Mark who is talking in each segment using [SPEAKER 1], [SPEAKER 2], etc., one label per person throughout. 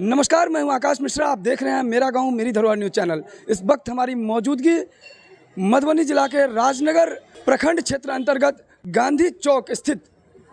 [SPEAKER 1] नमस्कार, मैं हूं आकाश मिश्रा। आप देख रहे हैं मेरा गांव मेरी धरोहर न्यूज़ चैनल। इस वक्त हमारी मौजूदगी मधुबनी जिला के राजनगर प्रखंड क्षेत्र अंतर्गत गांधी चौक स्थित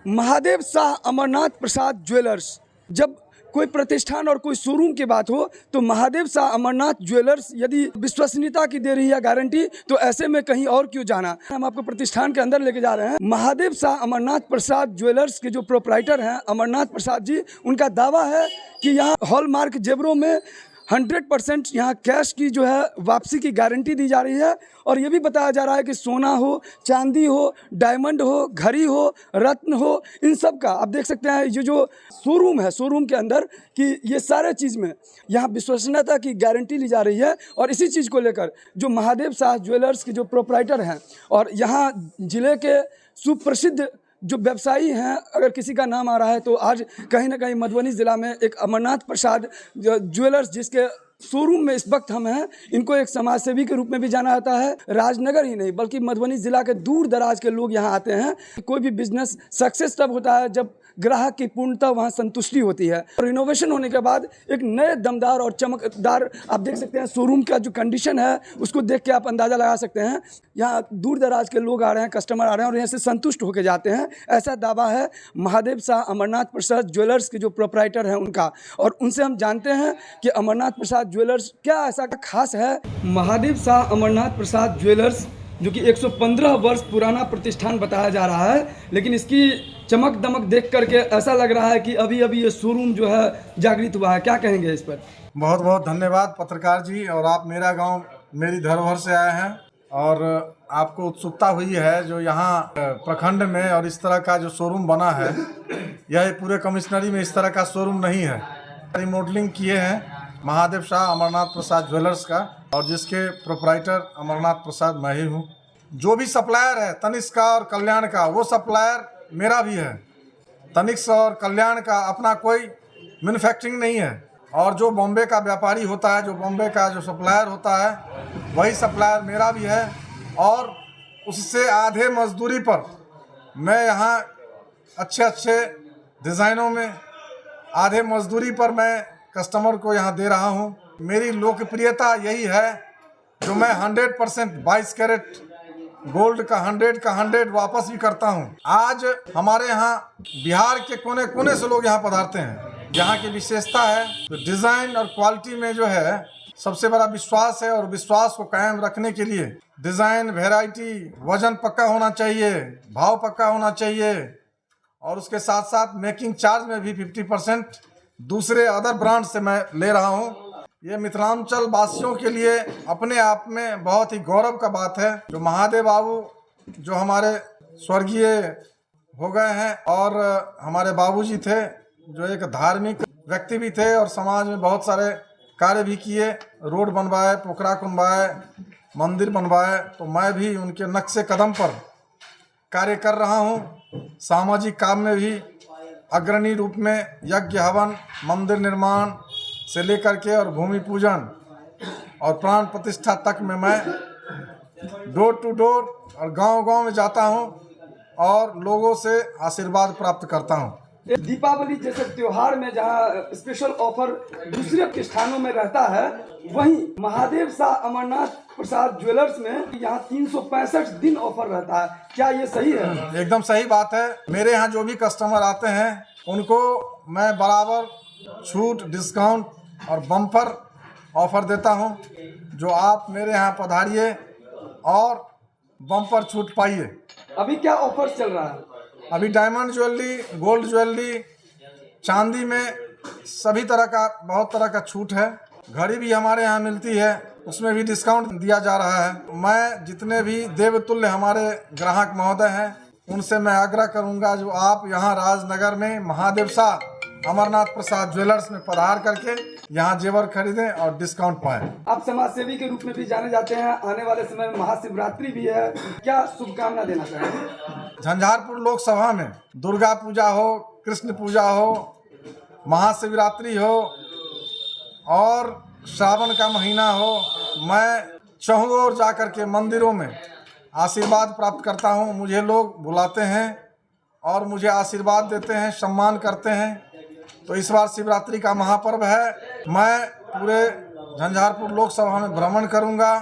[SPEAKER 1] महादेव शाह अमरनाथ प्रसाद ज्वेलर्स। जब कोई प्रतिष्ठान और कोई शोरूम की बात हो तो महादेव शाह अमरनाथ ज्वेलर्स यदि विश्वसनीयता की दे रही है गारंटी, तो ऐसे में कहीं और क्यों जाना। हम आपको प्रतिष्ठान के अंदर लेके जा रहे हैं। महादेव शाह अमरनाथ प्रसाद ज्वेलर्स के जो प्रोपराइटर हैं अमरनाथ प्रसाद जी, उनका दावा है कि यहाँ हॉलमार्क जेवरों में 100% यहाँ कैश की जो है वापसी की गारंटी दी जा रही है। और ये भी बताया जा रहा है कि सोना हो, चांदी हो, डायमंड हो, घड़ी हो, रत्न हो, इन सब का आप देख सकते हैं। ये जो शोरूम है, शोरूम के अंदर कि ये सारे चीज़ में यहाँ विश्वसनीयता की गारंटी ली जा रही है। और इसी चीज़ को लेकर जो महादेव शाह ज्वेलर्स के जो प्रोपराइटर हैं और यहाँ ज़िले के सुप्रसिद्ध जो व्यवसायी हैं, अगर किसी का नाम आ रहा है तो आज कहीं ना कहीं मधुबनी ज़िला में एक अमरनाथ प्रसाद ज्वेलर्स, जिसके शोरूम में इस वक्त हम हैं, इनको एक समाज सेवी के रूप में भी जाना जाता है। राजनगर ही नहीं बल्कि मधुबनी ज़िला के दूर दराज के लोग यहाँ आते हैं। कोई भी बिजनेस सक्सेस तब होता है जब ग्राहक की पूर्णतः वहाँ संतुष्टि होती है। रिनोवेशन होने के बाद एक नए दमदार और चमकदार, आप देख सकते हैं शोरूम का जो कंडीशन है उसको देख के आप अंदाज़ा लगा सकते हैं। यहाँ दूर दराज के लोग आ रहे हैं, कस्टमर आ रहे हैं और यहाँ से संतुष्ट होकर जाते हैं। ऐसा दावा है महादेव शाह अमरनाथ प्रसाद ज्वेलर्स के जो प्रोपराइटर हैं उनका। और उनसे हम जानते हैं कि अमरनाथ प्रसाद ज्वेलर्स क्या ऐसा खास है। महादेव शाह अमरनाथ प्रसाद ज्वेलर्स जो कि 115 वर्ष पुराना प्रतिष्ठान बताया जा रहा है, लेकिन इसकी चमक दमक देख करके ऐसा लग रहा है कि अभी अभी ये शोरूम जो है जागृत हुआ है। क्या कहेंगे इस पर?
[SPEAKER 2] बहुत बहुत धन्यवाद पत्रकार जी। और आप मेरा गांव मेरी धरोहर से आए हैं और आपको उत्सुकता हुई है जो यहाँ प्रखंड में और इस तरह का जो शोरूम बना है, यह पूरे कमिश्नरी में इस तरह का शोरूम नहीं है। रिमॉडलिंग किए हैं महादेव शाह अमरनाथ प्रसाद ज्वेलर्स का, और जिसके प्रोपराइटर अमरनाथ प्रसाद मैं ही हूँ। जो भी सप्लायर है तनिष्क का और कल्याण का, वो सप्लायर मेरा भी है। तनिष्क और कल्याण का अपना कोई मैन्युफैक्चरिंग नहीं है। और जो बॉम्बे का व्यापारी होता है, जो बॉम्बे का जो सप्लायर होता है, वही सप्लायर मेरा भी है। और उससे आधे मजदूरी पर मैं यहाँ अच्छे अच्छे डिज़ाइनों में आधे मजदूरी पर मैं कस्टमर को यहाँ दे रहा हूँ। मेरी लोकप्रियता यही है जो मैं 100% 22 कैरेट गोल्ड का 100 वापस भी करता हूँ। आज हमारे यहाँ बिहार के कोने कोने से लोग यहाँ पधारते हैं। यहाँ की विशेषता है तो डिज़ाइन और क्वालिटी में जो है सबसे बड़ा विश्वास है। और विश्वास को कायम रखने के लिए डिज़ाइन, वैरायटी, वजन पक्का होना चाहिए, भाव पक्का होना चाहिए। और उसके साथ साथ मेकिंग चार्ज में भी 50% दूसरे अदर ब्रांड से मैं ले रहा हूँ। ये मिथिलांचल वासियों के लिए अपने आप में बहुत ही गौरव का बात है। जो महादेव बाबू जो हमारे स्वर्गीय हो गए हैं, और हमारे बाबूजी थे जो एक धार्मिक व्यक्ति भी थे और समाज में बहुत सारे कार्य भी किए, रोड बनवाए, पोखरा बनवाए, मंदिर बनवाए। तो मैं भी उनके नक्शे कदम पर कार्य कर रहा हूँ। सामाजिक काम में भी अग्रणी रूप में यज्ञ हवन, मंदिर निर्माण से लेकर के और भूमि पूजन और प्राण प्रतिष्ठा तक में मैं डोर टू डोर और गांव-गांव में जाता हूं और लोगों से आशीर्वाद प्राप्त करता हूं।
[SPEAKER 1] दीपावली जैसे त्योहार में जहां स्पेशल ऑफर दूसरे प्रतिष्ठानों में रहता है, वहीं महादेव शाह अमरनाथ प्रसाद ज्वेलर्स में यहाँ 365 दिन ऑफर रहता है। क्या ये सही है?
[SPEAKER 2] एकदम सही बात है। मेरे यहाँ जो भी कस्टमर आते हैं उनको मैं बराबर छूट, डिस्काउंट और बम्पर ऑफर देता हूं। जो आप मेरे यहाँ पधारिए और बम्पर छूट पाइए।
[SPEAKER 1] अभी क्या ऑफर चल रहा है?
[SPEAKER 2] अभी डायमंड ज्वेलरी, गोल्ड ज्वेलरी, चांदी में सभी तरह का बहुत तरह का छूट है। घड़ी भी हमारे यहाँ मिलती है, उसमें भी डिस्काउंट दिया जा रहा है। मैं जितने भी देवतुल्य हमारे ग्राहक महोदय हैं उनसे मैं आग्रह करूंगा जो आप यहाँ राजनगर में महादेव शाह अमरनाथ प्रसाद ज्वेलर्स में पधार करके यहाँ जेवर खरीदें और डिस्काउंट पाएं।
[SPEAKER 1] आप समाज सेवी के रूप में भी जाने जाते हैं। आने वाले समय में महाशिवरात्रि भी है, क्या शुभकामना देना चाहेंगे?
[SPEAKER 2] झंझारपुर लोकसभा में दुर्गा पूजा हो, कृष्ण पूजा हो, महाशिवरात्रि हो और श्रावण का महीना हो, मैं चहुँ ओर जाकर के मंदिरों में आशीर्वाद प्राप्त करता हूँ। मुझे लोग बुलाते हैं और मुझे आशीर्वाद देते हैं, सम्मान करते हैं। तो इस बार शिवरात्रि का महापर्व है। मैं पूरे झंझारपुर लोकसभा में भ्रमण करूंगा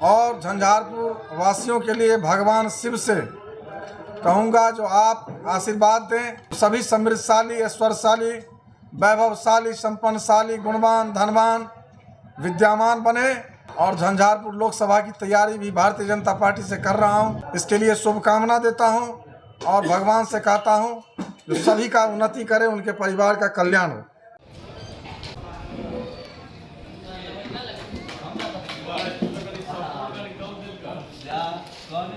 [SPEAKER 2] और झंझारपुर वासियों के लिए भगवान शिव से कहूंगा जो आप आशीर्वाद दें, सभी समृद्धशाली, ऐश्वर्यशाली, वैभवशाली, संपन्नशाली, गुणवान, धनवान, विद्यामान बने। और झंझारपुर लोकसभा की तैयारी भी भारतीय जनता पार्टी से कर रहा हूं। इसके लिए शुभकामना देता हूं और भगवान से कहता हूं जो सभी का उन्नति करे, उनके परिवार का कल्याण हो।
[SPEAKER 3] कौन